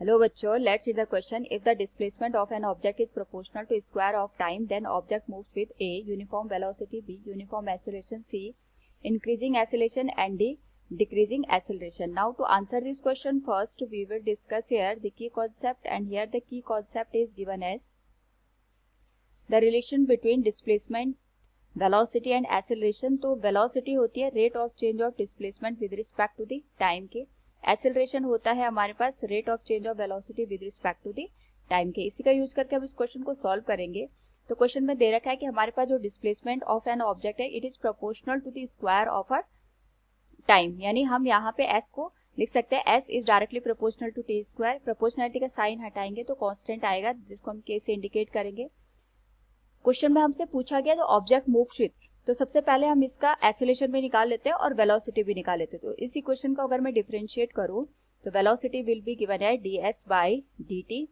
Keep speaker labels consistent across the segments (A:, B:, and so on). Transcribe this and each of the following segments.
A: Hello बच्चों, let's read the question. If the displacement of an object is proportional to square of time, then object moves with a uniform velocity, B uniform acceleration, C increasing acceleration, and D decreasing acceleration. Now to answer this question, first we will discuss here the key concept, and here the key concept is given as the relation between displacement, velocity and acceleration. तो velocity होती है rate of change of displacement with respect to the time के, acceleration होता है हमारे पास rate of change of velocity with respect to the time के. इसी का यूज करके हम इस क्वेश्चन को सॉल्व करेंगे. तो क्वेश्चन में दे रखा है कि हमारे पास जो डिस्प्लेसमेंट ऑफ एन ऑब्जेक्ट है it is proportional to the square of a time, यानी हम यहाँ पे s को लिख सकते हैं s is directly proportional to T square. Proportionality का साइन हटाएंगे तो कांस्टेंट आएगा जिसको हम k से इंडिकेट करेंगे. क्वेश्चन में हमसे पूछा गया तो ऑब्जेक्ट मूव्स विद, तो सबसे पहले हम इसका एक्सेलरेशन भी निकाल लेते हैं और वेलोसिटी भी निकाल लेते हैं. तो इस इक्वेशन को अगर मैं डिफरेंशिएट करूं तो वेलोसिटी विल बी गिवन है ds बाय dt.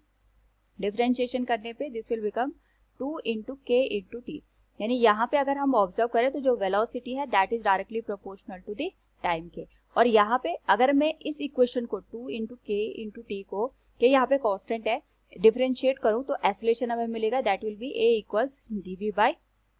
A: डिफरेंशिएशन करने पे दिस विल बिकम 2 इंटू के इंटू टी, यानी यहाँ पे अगर हम ऑब्जर्व करें तो जो वेलोसिटी है that is directly proportional to the time के. और यहाँ पे अगर मैं इस इक्वेशन को 2 इंटू के इंटू टी को, के यहाँ पे कांस्टेंट है, डिफरेंशिएट करूँ तो एक्सेलरेशन हमें मिलेगा that will be a equals dv by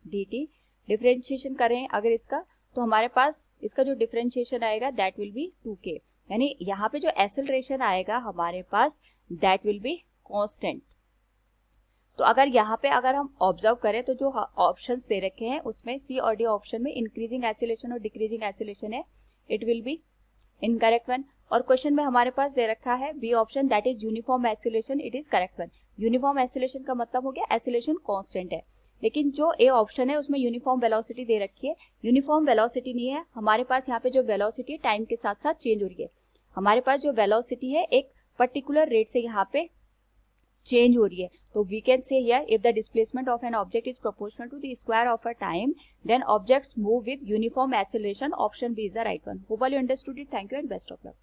A: dt. Differentiation करें अगर इसका तो हमारे पास इसका जो डिफरेंशिएशन आएगा दैट विल बी 2k, यानी यहाँ पे जो एक्सेलरेशन आएगा हमारे पास दैट विल बी कांस्टेंट. तो अगर यहाँ पे अगर हम ऑब्जर्व करें तो जो ऑप्शंस दे रखे हैं उसमें सी और डी ऑप्शन में इंक्रीजिंग एक्सेलरेशन और डिक्रीजिंग एक्सेलरेशन है, it will be incorrect one. और क्वेश्चन में हमारे पास दे रखा है B option that is uniform acceleration, it is correct one. Uniform acceleration का मतलब हो गया एक्सेलरेशन कांस्टेंट है, लेकिन जो ए ऑप्शन है उसमें यूनिफॉर्म वेलोसिटी दे रखी है. यूनिफॉर्म वेलोसिटी नहीं है हमारे पास, यहाँ पे जो वेलोसिटी है टाइम के साथ साथ चेंज हो रही है. हमारे पास जो वेलोसिटी है एक पर्टिकुलर रेट से यहाँ पे चेंज हो रही है. तो we can say here if the displacement of an object is proportional to the square of a time, then objects move with uniform acceleration. Option B is the right one. Hope you understood it. Thank you and best of luck.